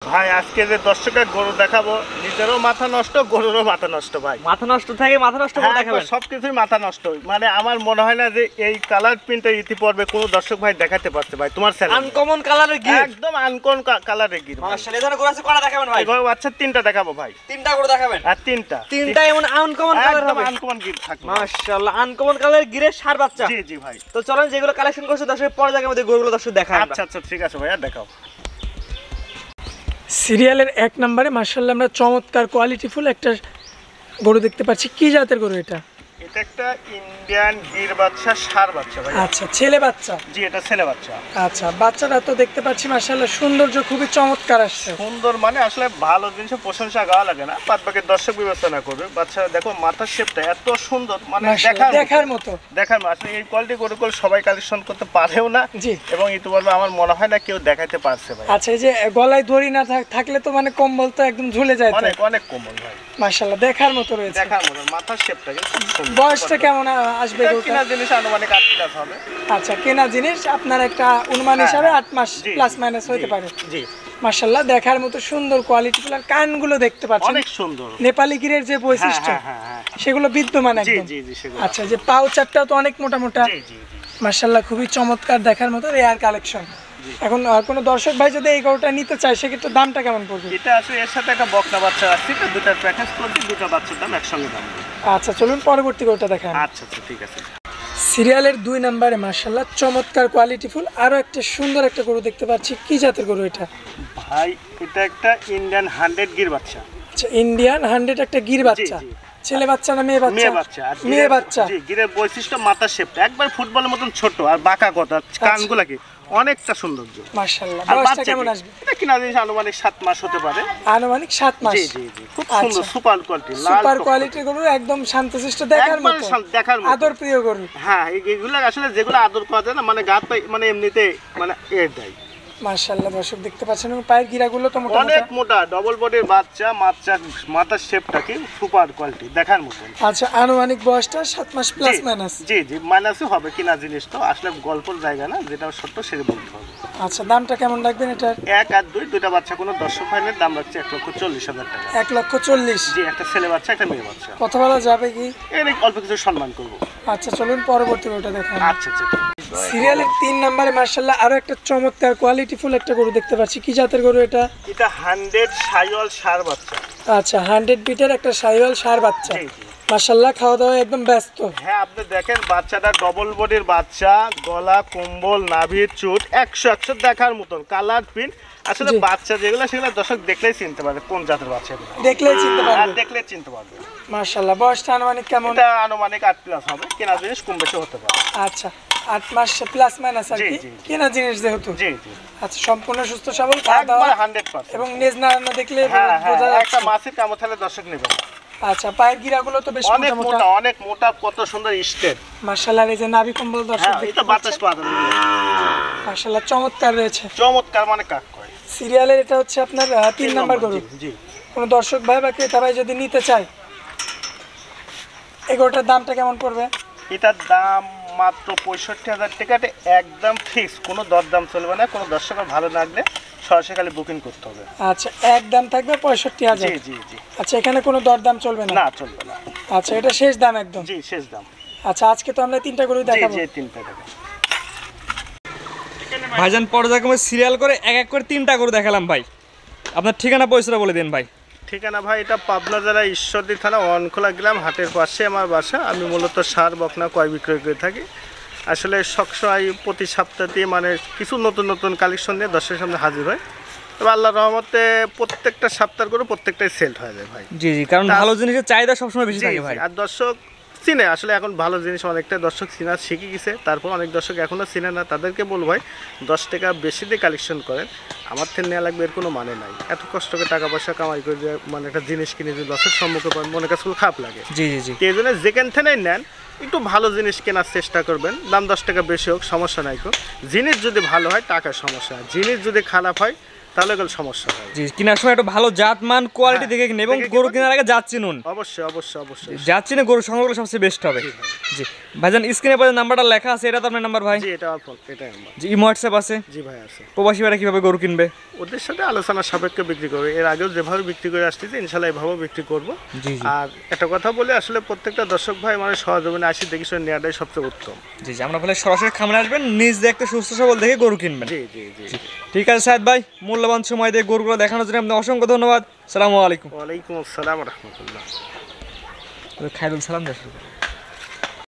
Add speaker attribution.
Speaker 1: ভাই আজকে যে দর্শকের গরু দেখাবো, নিজেরও মাথা নষ্ট, গরুরও মাথা নষ্ট। ভাই
Speaker 2: মাথা নষ্ট থাকে, মাথা নষ্ট করে দেখাবেন?
Speaker 1: সবকিছুই মাথা নষ্ট। মানে আমার মনে হয় না যে এই কালার প্রিন্টের ইতিপূর্বে কোনো দর্শক ভাই দেখাতে পারছে। ভাই তোমার চ্যানেল
Speaker 2: আনকমন কালারের গির,
Speaker 1: একদম আনকমন কালারের গির।
Speaker 2: মাশাআল্লাহ, এই ধরনের গরু আছে কয়টা দেখাবেন ভাই?
Speaker 1: গরু বাচ্চা 3টা দেখাবো ভাই।
Speaker 2: 3টা গরু দেখাবেন?
Speaker 1: আর 3টা
Speaker 2: এমন আনকমন কালার হবে,
Speaker 1: আনকমন গির থাকবে।
Speaker 2: মাশাআল্লাহ, আনকমন কালারের গিরের সার বাচ্চা।
Speaker 1: জি জি ভাই।
Speaker 2: তো চলেন যেগুলো কালেকশন করছে দর্শক পরে জায়গার মধ্যে গরুগুলো দর্শক দেখায়।
Speaker 1: আচ্ছা আচ্ছা ঠিক আছে ভাই, আর দেখাও।
Speaker 3: সিরিয়ালের 1 নম্বরে মাশাআল্লাহ আমরা চমৎকার কোয়ালিটিফুল একটা গরু দেখতে পাচ্ছি। কি জাতের গরু এটা?
Speaker 1: এটা একটা ইন্ডিয়ান গির বাচ্চা, ষাঁড় বাচ্চা ভাই।
Speaker 3: আচ্ছা, ছেলে বাচ্চা?
Speaker 1: জি, এটা ছেলে বাচ্চা।
Speaker 3: আচ্ছা, বাচ্চাটা তো দেখতে পাচ্ছি মাশাআল্লাহ সৌন্দর্য খুবই চমৎকার আসছে।
Speaker 1: সুন্দর মানে আসলে ভালো জিনিসের প্রশংসা গাওয়া লাগে না, বাদ বাকি দর্শক বিবেচনা করবে। বাচ্চা দেখো মাথার শেপটা এত সুন্দর, মানে
Speaker 3: দেখার মতো।
Speaker 1: আসলে এই কোয়ালিটি গরুগুলো সবাই কালেকশন করতে পারেও না।
Speaker 3: জি।
Speaker 1: এবং ইতিপূর্বে আমার মনে হয় না কেউ দেখাইতে পারছে ভাই।
Speaker 3: আচ্ছা, এই যে গলায় দড়ি না থাকলে তো মানে কম্বল তো একদম ঝুলে যায়।
Speaker 1: অনেক অনেক কোমল ভাই,
Speaker 3: মাশাআল্লাহ দেখার মতো রয়েছে।
Speaker 1: দেখার মতো মাথার শেপটা কিন্তু খুব সুন্দর।
Speaker 3: বয়সটা কেমন আসবে?
Speaker 1: কিনা জিনিস আনুমানিক 8 প্লাস হবে।
Speaker 3: আচ্ছা, কেনা জিনিস আপনার একটা অনুমান হিসাবে 8 মাস প্লাস মাইনাস হতে পারে।
Speaker 1: জি।
Speaker 3: মাশাআল্লাহ দেখার মতো সুন্দর কোয়ালিটিফুল, আর কানগুলো দেখতে পাচ্ছেন
Speaker 1: অনেক সুন্দর।
Speaker 3: নেপালি গিরের যে বৈশিষ্ট্য সেগুলো বিদ্যমান একদম।
Speaker 1: জি জি সেগুলো।
Speaker 3: আচ্ছা, যে পাও চারটাও তো অনেক মোটা মোটা।
Speaker 1: জি জি।
Speaker 3: মাশাআল্লাহ খুবই চমৎকার, দেখার মতো রেয়ার কালেকশন। এখন কোনো দর্শক ভাই যদি এই গরুটা নিতে চায় সেক্ষেত্রে দামটা কেমন পড়বে?
Speaker 1: এটা আছে এর সাথে একটা বকনা বাচ্চা আছে, এটা দুটার প্যাকেজ করছি, দুটো বাচ্চার দাম একসঙ্গে দাম।
Speaker 3: আচ্ছা, চলুন পরবর্তী গরুটা দেখান।
Speaker 1: আচ্ছা আচ্ছা ঠিক আছে।
Speaker 3: সিরিয়ালের 2 নম্বরে মাশাআল্লাহ চমৎকার কোয়ালিটিফুল আরো একটা সুন্দর একটা গরু দেখতে পাচ্ছি। কি জাতের গরু এটা?
Speaker 1: ভাই এটা একটা ইন্ডিয়ান 100 গির বাচ্চা।
Speaker 3: আচ্ছা, ইন্ডিয়ান 100 একটা গির বাচ্চা।
Speaker 1: জি।
Speaker 3: ছেলে বাচ্চা না মেয়ে বাচ্চা?
Speaker 1: মেয়ে বাচ্চা।
Speaker 3: মেয়ে বাচ্চা।
Speaker 1: জি, গিরের বৈশিষ্ট্য মাথার শেপটা একবার ফুটবলের মতন ছোট, আর বাঁকা কথা, কানগুলা কি অনেকটা সৌন্দর্য।
Speaker 3: মাশাআল্লাহ,
Speaker 1: আর
Speaker 3: বয়সটা
Speaker 1: বাচ্চা
Speaker 3: কেমন আসবে?
Speaker 1: এটা কিনা জিনিস আনুমানিক 7 মাস হতে পারে।
Speaker 3: আনুমানিক 7 মাস।
Speaker 1: জি জি জি, খুব সুন্দর সুপার কোয়ালিটি, লাল
Speaker 3: সুপার কোয়ালিটির গরু, একদম শান্তশিষ্ট, দেখার মতো,
Speaker 1: দেখার মতো
Speaker 3: আদর প্রিয় গরু।
Speaker 1: হ্যাঁ, এইগুলো আসলে যেগুলো আদর করা যায় না, মানে গাত পাই মানে এমনিতে মানে এর দেয়।
Speaker 3: মাশাআল্লাহ দর্শক দেখতে পাচ্ছেন, এবং পায়ের গিরাগুলো তো মোটা
Speaker 1: অনেক
Speaker 3: মোটা।
Speaker 1: মোটা, ডবল বডির বাচ্চা, মাথার শেপটা কি সুপার কোয়ালিটি, দেখার মতো।
Speaker 3: আচ্ছা, আনুমানিক বয়সটা 7 মাস প্লাস মাইনাস?
Speaker 1: জি জি, মাইনাসও হবে। কিনা জিনিস তো আসলে গল্পের জায়গা না, যেটা সত্য সেটা বলতে হবে।
Speaker 3: আচ্ছা, দামটা কেমন রাখবেন এটার?
Speaker 1: 1 আর 2 দুইটা বাচ্চা কোনো দর্শক ভাইয়ের দাম রাখছে 1,40,000 টাকা।
Speaker 3: 1,40,000?
Speaker 1: জি, একটা ছেলে বাচ্চা, একটা মেয়ে বাচ্চা।
Speaker 3: কথা বলা যাবে কি?
Speaker 1: এর অল্প কিছু সম্মান করবো।
Speaker 3: আচ্ছা, চলুন পরবর্তী গরুটা দেখান।
Speaker 1: আচ্ছা আচ্ছা।
Speaker 3: সিরিয়ালের 3 নম্বরে মাশাআল্লাহ আরো একটা চমৎকার কোয়ালিটিফুল একটা গরু দেখতে পাচ্ছি। কি জাতের গরু এটা?
Speaker 1: এটা 100 সাইওয়াল ষাঁড় বাচ্চা।
Speaker 3: আচ্ছা, 100 বিটের একটা সাইওয়াল ষাঁড় বাচ্চা।
Speaker 1: জি জি।
Speaker 3: মাশাআল্লাহ খাওয়া দাওয়া একদম ব্যস্ত।
Speaker 1: হ্যাঁ, আপনি দেখেন বাচ্চাটা ডবল বডির বাচ্চা, গলা, কম্বল, নাভির চুট 100 দেখার মতন, কালার প্রিন্ট। আসলে বাচ্চা যেগুলো সেগুলো দর্শক দেখলেই চিনতে পারবে কোন জাতের বাচ্চা এগুলো।
Speaker 3: দেখলেই চিনতে
Speaker 1: আর
Speaker 3: পারবে?
Speaker 1: দেখলে চিনতে পারবে।
Speaker 3: মাশাআল্লাহ, বয়সটা আনুমানিক কেমন?
Speaker 1: এটা আনুমানিক 8 প্লাস হবে। কেনা জিনিস কম বেশি হতে পারে।
Speaker 3: আচ্ছা, 8 মাস প্লাস মাইনাস আর
Speaker 1: জি,
Speaker 3: কি,
Speaker 1: জি, জি।
Speaker 3: কেনা জিনিস যেহেতু।
Speaker 1: জি জি।
Speaker 3: আচ্ছা, সম্পূর্ণ সুস্থ সবল, খাওয়া দাওয়া
Speaker 1: একবার 100%।
Speaker 3: এবং নেজ না দেখলে
Speaker 1: হ্যাঁ
Speaker 3: বোঝা
Speaker 1: হ্যাঁ, একটা
Speaker 3: যাচ্ছে।
Speaker 1: মাছের কামড় খেলে দর্শক নেবে না।
Speaker 3: আচ্ছা, পায়ের গিরাগুলো তো বেশ
Speaker 1: অনেক
Speaker 3: মোটা
Speaker 1: মোটা,
Speaker 3: মোটা।
Speaker 1: অনেক মোটা, কত সুন্দর স্টেট।
Speaker 3: মাশাআল্লাহ, এই যে নাভি কম্বল দর্শক
Speaker 1: হ্যাঁ,
Speaker 3: দেখতে
Speaker 1: এটা বাতাস
Speaker 3: পাচ্ছেন।
Speaker 1: পাওয়া
Speaker 3: মাশাআল্লাহ চমৎকার রয়েছে।
Speaker 1: চমৎকার, মানে কাক কয়।
Speaker 3: সিরিয়ালের এটা হচ্ছে আপনার 3 নাম্বার গরু।
Speaker 1: জি জি।
Speaker 3: কোনো দর্শক ভাই বা ক্রেতা ভাই যদি নিতে চায়, এই গরুটার দামটা কেমন পড়বে?
Speaker 1: এটার দাম মাত্র 65,000 টাকা। এটা একদম ফিক্স, কোনো দরদাম চলবে না। কোনো দর্শকের ভালো লাগলে সরাসরি খালি বুকিং করতে হবে।
Speaker 3: আচ্ছা, একদম থাকবে 65,000।
Speaker 1: জি জি জি।
Speaker 3: আচ্ছা, এখানে কোনো দরদাম চলবে না?
Speaker 1: না, চলবে না।
Speaker 3: আচ্ছা, এটা শেষ দাম একদম?
Speaker 1: জি, শেষ দাম।
Speaker 3: আচ্ছা, আজকে তো আমরা 3টা গরু
Speaker 1: জি
Speaker 3: দেখাবো।
Speaker 1: জি, 3টা টাকা।
Speaker 2: ভাইজান পর্যায়ক্রমে সিরিয়াল করে এক এক করে 3টা গরু দেখালাম ভাই। আপনার ঠিকানা পরিচয়টা বলে দিন ভাই।
Speaker 1: ঠিকানা ভাই, এটা পাবনা জেলা ঈশ্বরদী থানা ওয়ানখোলা গ্রাম, হাটের পাশে আমার বাসা। আমি মূলত ষাঁড় বকনা ক্রয় বিক্রয় করে থাকি। আসলে সবসময় প্রতি সপ্তাহে মানে কিছু নতুন নতুন কালেকশন নিয়ে দর্শকের সামনে হাজির হয়। তবে আল্লাহর রহমতে প্রত্যেকটা সপ্তাহের করে প্রত্যেকটাই সেল হয়ে যায় ভাই।
Speaker 2: জি জি, কারণ ভালো জিনিসের চাহিদা সবসময় বেশি
Speaker 1: জি,
Speaker 2: থাকে ভাই।
Speaker 1: আর দর্শক চিনে আসলে এখন ভালো জিনিস, অনেকটা দর্শক চিনা শিখে গেছে। তারপর অনেক দর্শক এখনও চিনে না, তাদেরকে বলবো ভাই 10 টাকা বেশি দিয়ে কালেকশন করেন, আমার থেকে নেওয়া লাগবে এর কোনো মানে নাই। এত কষ্ট করে টাকা পয়সা কামাই করে যে মানে একটা জিনিস কিনে যে লসের সম্মুখীন পান, মনে কাছে খারাপ লাগে।
Speaker 2: জি জি জি।
Speaker 1: এই জন্য যেখান থেকে নেন একটু ভালো জিনিস কেনার চেষ্টা করবেন। দাম 10 টাকা বেশি হোক সমস্যা নাই। জিনিস যদি ভালো হয় টাকার সমস্যা, জিনিস যদি খারাপ হয় তাহলে কোনো সমস্যা হয়।
Speaker 2: জি, কেনার সময় একটু ভালো জাত মান কোয়ালিটি দেখে কিনে এবং
Speaker 1: দেখে
Speaker 2: গরু
Speaker 1: কিনবেন।
Speaker 2: কেনার আগে জাত চিনুন।
Speaker 1: অবশ্যই অবশ্যই অবশ্যই।
Speaker 2: জাত চিনে গরু সংগ্রহ করলে সবচেয়ে বেস্ট হবে। জি ভাইজান, স্ক্রিনে পরে নাম্বারটা লেখা আছে, এটা তো আপনার নাম্বার ভাই?
Speaker 1: জি এটা আমার ফোন, এটাই আমার।
Speaker 2: জি, ইমো হোয়াটসঅ্যাপ আছে?
Speaker 1: জি ভাই আছে।
Speaker 2: প্রবাসী ভাইরা কিভাবে গরু কিনবে?
Speaker 1: ওদের সাথে আলোচনা সাপেক্ষে বিক্রি করবে, এর আগেও যেভাবে বিক্রি করে আসতেছি ইনশাল্লাহ এভাবেও বিক্রি করবো।
Speaker 2: জি জি
Speaker 1: আর একটা কথা বলে আসলে প্রত্যেকটা দর্শক ভাই মানে সহজীবনে আসি দেখি শুনে নেওয়াটাই সবচেয়ে উত্তম।
Speaker 2: জি জি, আমরা বলে সরাসরি খামারে আসবেন, নিজ দেখতে সুস্থ সবল দেখে গরু কিনবেন।
Speaker 1: জি জি জি।
Speaker 2: ঠিক আছে সাহেদ ভাই, মূল্যবান সময় দিয়ে গরুগুলো দেখানোর জন্য আপনাকে অসংখ্য ধন্যবাদ। সালামু আলাইকুম।
Speaker 1: ওয়ালাইকুম আসসালাম রহমতুল্লাহ।
Speaker 2: খাইরুল সালাম দেশ।